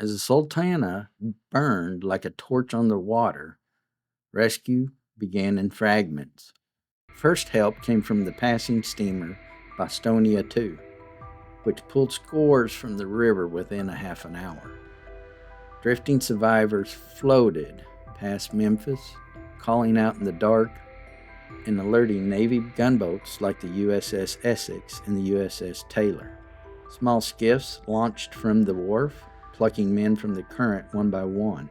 As the Sultana burned like a torch on the water, rescue began in fragments. First help came from the passing steamer Bostonia II, which pulled scores from the river within a half an hour. Drifting survivors floated past Memphis, calling out in the dark and alerting Navy gunboats like the USS Essex and the USS Taylor. Small skiffs launched from the wharf, plucking men from the current one by one.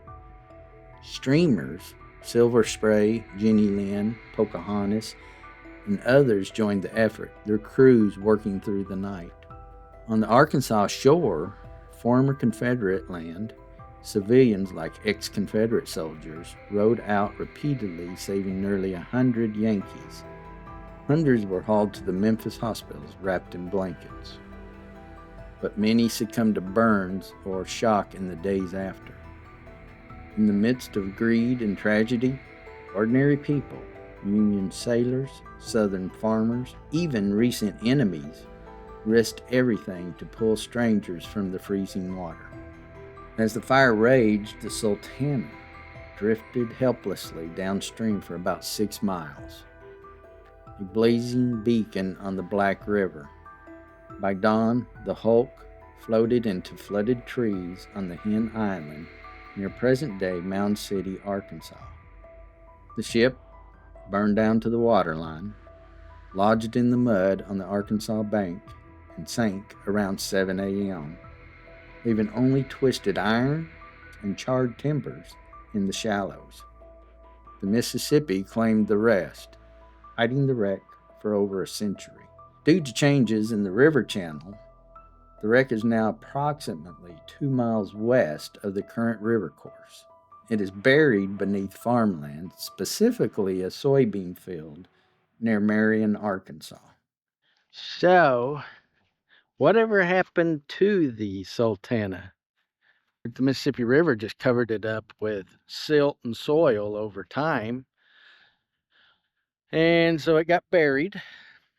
Streamers, Silver Spray, Jenny Lind, Pocahontas, and others joined the effort, their crews working through the night. On the Arkansas shore, former Confederate land, civilians like ex-Confederate soldiers rode out repeatedly, saving nearly 100 Yankees. Hundreds were hauled to the Memphis hospitals wrapped in blankets. But many succumbed to burns or shock in the days after. In the midst of greed and tragedy, ordinary people, Union sailors, Southern farmers, even recent enemies, risked everything to pull strangers from the freezing water. As the fire raged, the Sultana drifted helplessly downstream for about 6 miles, a blazing beacon on the Black River. By dawn, the hulk floated into flooded trees on the Hen Island near present-day Mound City, Arkansas. The ship burned down to the waterline, lodged in the mud on the Arkansas bank, and sank around 7 a.m., leaving only twisted iron and charred timbers in the shallows. The Mississippi claimed the rest, hiding the wreck for over a century. Due to changes in the river channel, the wreck is now approximately 2 miles west of the current river course. It is buried beneath farmland, specifically a soybean field near Marion, Arkansas. So, whatever happened to the Sultana? The Mississippi River just covered it up with silt and soil over time. And so it got buried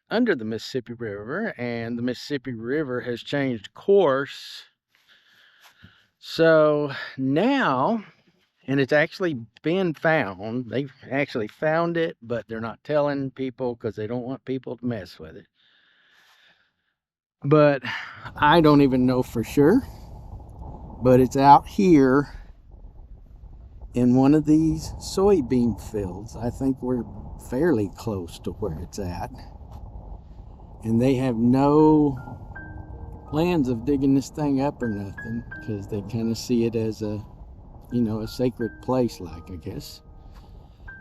under the Mississippi River, and the Mississippi River has changed course. So now, and it's actually been found, they've actually found it, but they're not telling people because they don't want people to mess with it. But I don't even know for sure. But it's out here in one of these soybean fields. I think we're fairly close to where it's at. And they have no plans of digging this thing up or nothing, because they kind of see it as a sacred place, like, I guess.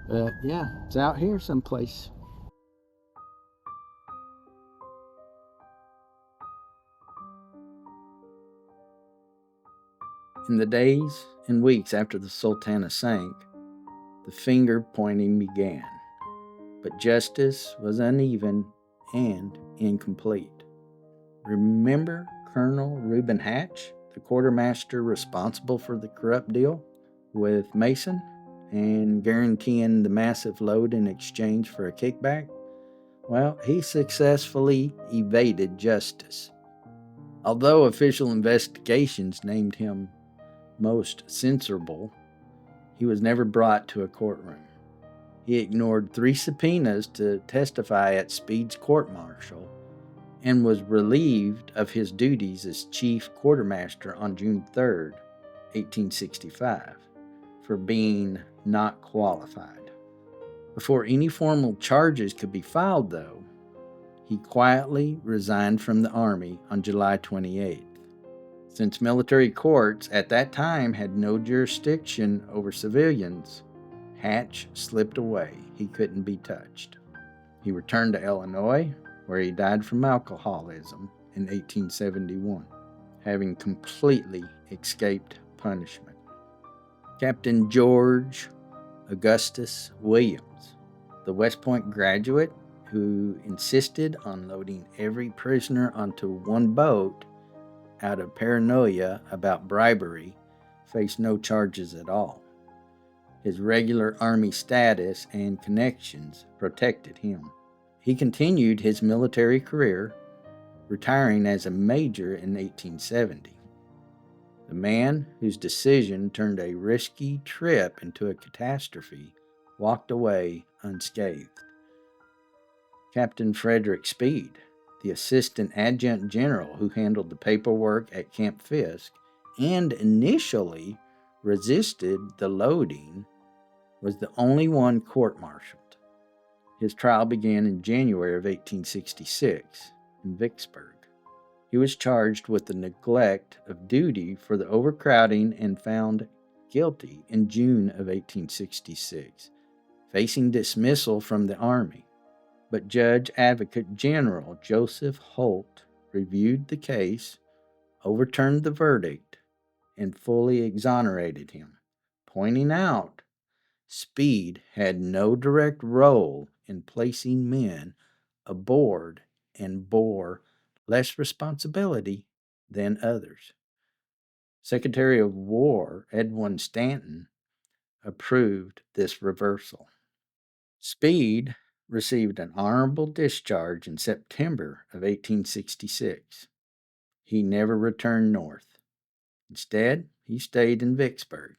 But yeah, it's out here someplace. In the days and weeks after the Sultana sank, the finger pointing began, but justice was uneven and incomplete. Remember Colonel Reuben Hatch, the quartermaster responsible for the corrupt deal with Mason and guaranteeing the massive load in exchange for a kickback? Well, he successfully evaded justice. Although official investigations named him most censorable, he was never brought to a courtroom. He ignored 3 subpoenas to testify at Speed's court-martial and was relieved of his duties as chief quartermaster on June 3, 1865, for being not qualified. Before any formal charges could be filed, though, he quietly resigned from the Army on July 28th. Since military courts at that time had no jurisdiction over civilians, Hatch slipped away. He couldn't be touched. He returned to Illinois, where he died from alcoholism in 1871, having completely escaped punishment. Captain George Augustus Williams, the West Point graduate who insisted on loading every prisoner onto one boat out of paranoia about bribery, faced no charges at all. His regular Army status and connections protected him. He continued his military career, retiring as a major in 1870. The man whose decision turned a risky trip into a catastrophe walked away unscathed. Captain Frederick Speed, the assistant adjutant general who handled the paperwork at Camp Fisk and initially resisted the loading, was the only one court-martialed. His trial began in January of 1866 in Vicksburg. He was charged with the neglect of duty for the overcrowding and found guilty in June of 1866, facing dismissal from the Army. But Judge Advocate General Joseph Holt reviewed the case, overturned the verdict, and fully exonerated him, pointing out Speed had no direct role in placing men aboard and bore less responsibility than others. Secretary of War Edwin Stanton approved this reversal. Speed received an honorable discharge in September of 1866. He never returned north. Instead, he stayed in Vicksburg,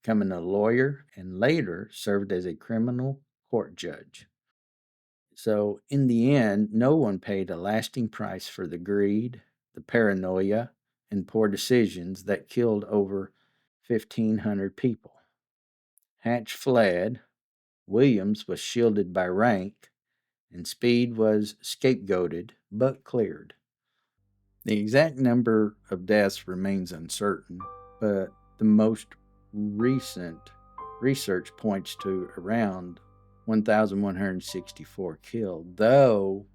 becoming a lawyer and later served as a criminal court judge. So, in the end, no one paid a lasting price for the greed, the paranoia, and poor decisions that killed over 1,500 people. Hatch fled, Williams was shielded by rank, and Speed was scapegoated but cleared. The exact number of deaths remains uncertain, but the most recent research points to around 1,164 killed, though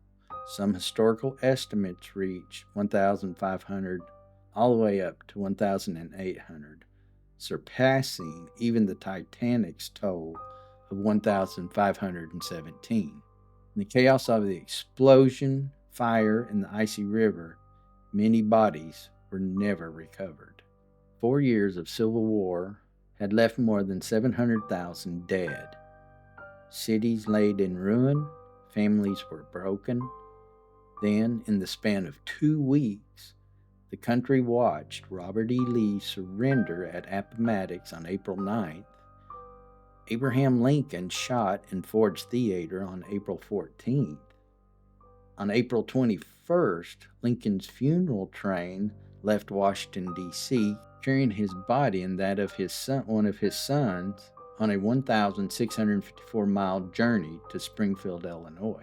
some historical estimates reach 1,500 all the way up to 1,800, surpassing even the Titanic's toll of 1,517. In the chaos of the explosion, fire, and the icy river, many bodies were never recovered. 4 years of civil war had left more than 700,000 dead. Cities laid in ruin, families were broken. Then, in the span of 2 weeks, the country watched Robert E. Lee surrender at Appomattox on April 9th, Abraham Lincoln shot in Ford's Theater on April 14th. On April 21st, Lincoln's funeral train left Washington, D.C., carrying his body and that of one of his sons on a 1,654-mile journey to Springfield, Illinois.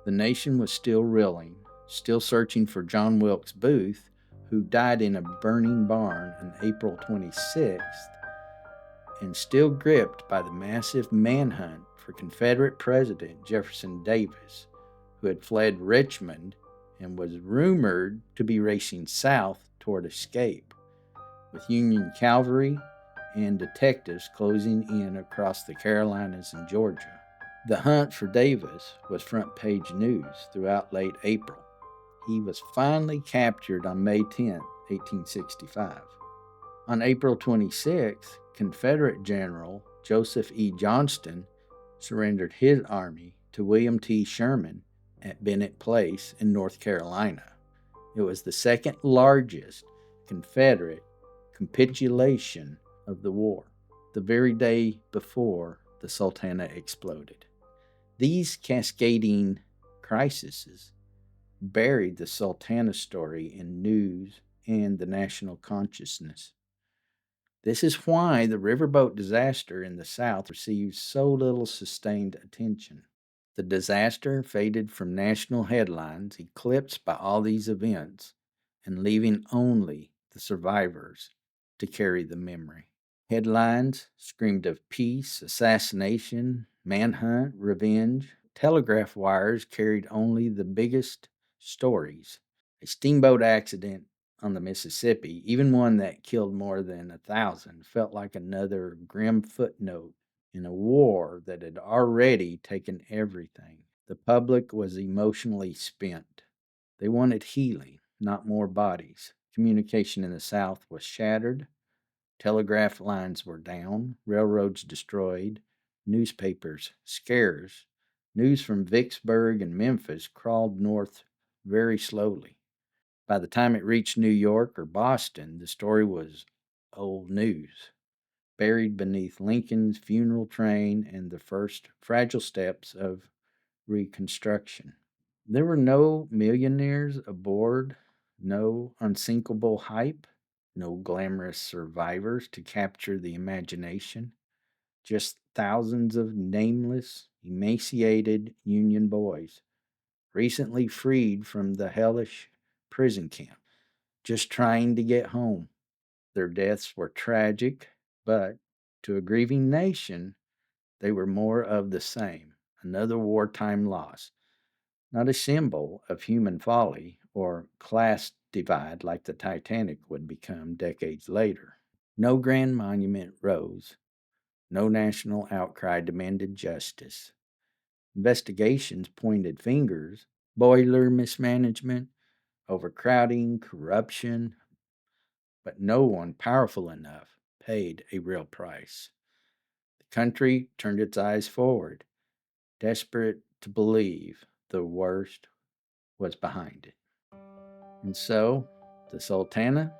The nation was still reeling, still searching for John Wilkes Booth, who died in a burning barn on April 26th, and still gripped by the massive manhunt for Confederate President Jefferson Davis, who had fled Richmond and was rumored to be racing south toward escape, with Union cavalry and detectives closing in across the Carolinas and Georgia. The hunt for Davis was front page news throughout late April. He was finally captured on May 10, 1865. On April 26, Confederate General Joseph E. Johnston surrendered his army to William T. Sherman at Bennett Place in North Carolina. It was the second largest Confederate capitulation of the war, the very day before the Sultana exploded. These cascading crises buried the Sultana story in news and the national consciousness. This is why the riverboat disaster in the South received so little sustained attention. The disaster faded from national headlines, eclipsed by all these events, and leaving only the survivors to carry the memory. Headlines screamed of peace, assassination, manhunt, revenge. Telegraph wires carried only the biggest stories. A steamboat accident on the Mississippi, even one that killed more than 1,000, felt like another grim footnote in a war that had already taken everything. The public was emotionally spent. They wanted healing, not more bodies. Communication in the South was shattered. Telegraph lines were down, railroads destroyed, newspapers scarce. News from Vicksburg and Memphis crawled north very slowly. By the time it reached New York or Boston, the story was old news, buried beneath Lincoln's funeral train and the first fragile steps of Reconstruction. There were no millionaires aboard, no unsinkable hype, no glamorous survivors to capture the imagination, just thousands of nameless, emaciated Union boys, recently freed from the hellish prison camp, just trying to get home. Their deaths were tragic, but to a grieving nation, they were more of the same, another wartime loss, not a symbol of human folly or class divide like the Titanic would become decades later. No grand monument rose, no national outcry demanded justice. Investigations pointed fingers, boiler mismanagement, overcrowding, corruption, but no one powerful enough paid a real price. The country turned its eyes forward, desperate to believe the worst was behind it. And so, the Sultana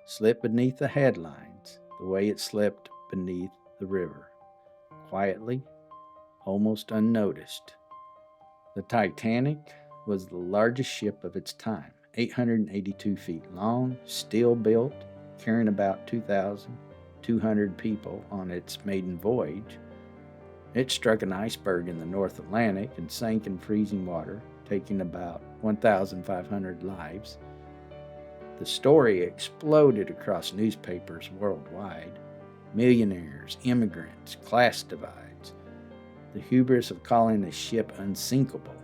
slipped beneath the headlines the way it slipped beneath the river, quietly, almost unnoticed. The Titanic was the largest ship of its time, 882 feet long, steel built, carrying about 2,200 people on its maiden voyage. It struck an iceberg in the North Atlantic and sank in freezing water, taking about 1,500 lives. The story exploded across newspapers worldwide. Millionaires, immigrants, class divides, the hubris of calling a ship unsinkable,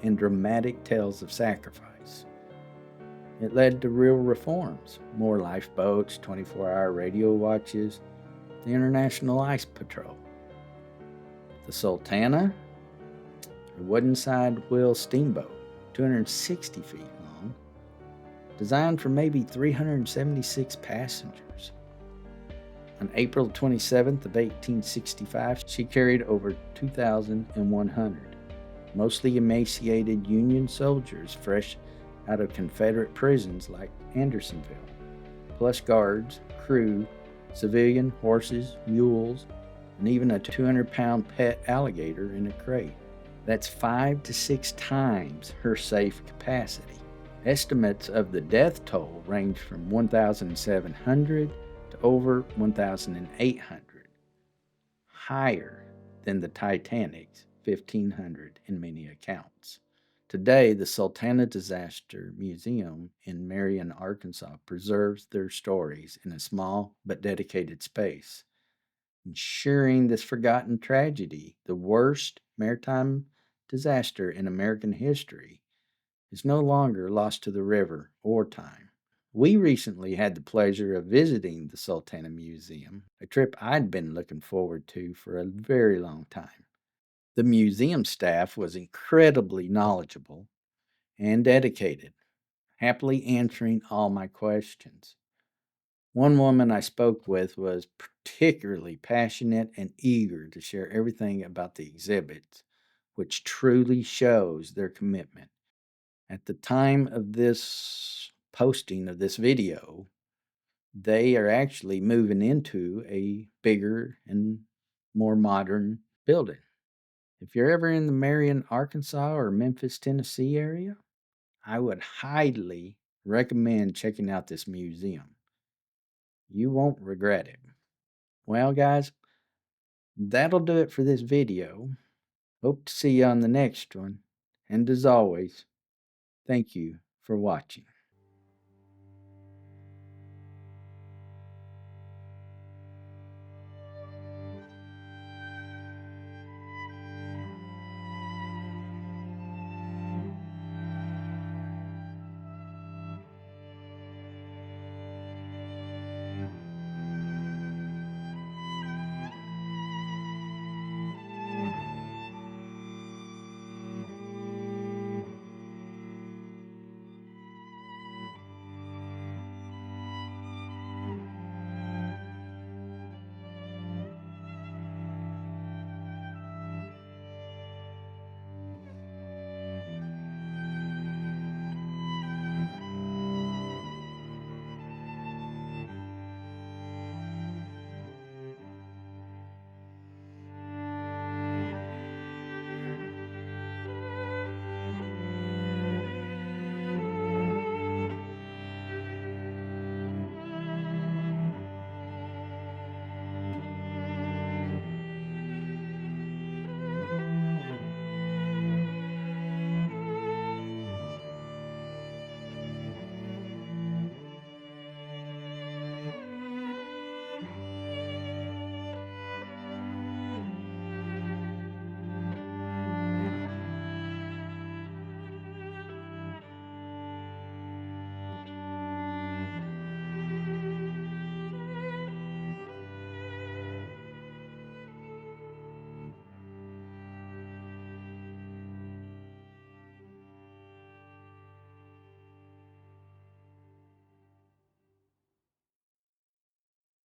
and dramatic tales of sacrifice. It led to real reforms, more lifeboats, 24-hour radio watches, the International Ice Patrol. The Sultana, a wooden side wheel steamboat, 260 feet long, designed for maybe 376 passengers. On April 27th of 1865, she carried over 2,100, mostly emaciated Union soldiers fresh out of Confederate prisons like Andersonville, plus guards, crew, civilian horses, mules, and even a 200-pound pet alligator in a crate. That's 5 to 6 times her safe capacity. Estimates of the death toll range from 1,700 to over 1,800, higher than the Titanic's 1,500 in many accounts. Today, the Sultana Disaster Museum in Marion, Arkansas preserves their stories in a small but dedicated space, ensuring this forgotten tragedy, the worst maritime disaster in American history, is no longer lost to the river or time. We recently had the pleasure of visiting the Sultana Museum, a trip I'd been looking forward to for a very long time. The museum staff was incredibly knowledgeable and dedicated, happily answering all my questions. One woman I spoke with was particularly passionate and eager to share everything about the exhibits, which truly shows their commitment. At the time of this posting of this video, they are actually moving into a bigger and more modern building. If you're ever in the Marion, Arkansas or Memphis, Tennessee area, I would highly recommend checking out this museum. You won't regret it. Well, guys, that'll do it for this video. Hope to see you on the next one. And as always, thank you for watching.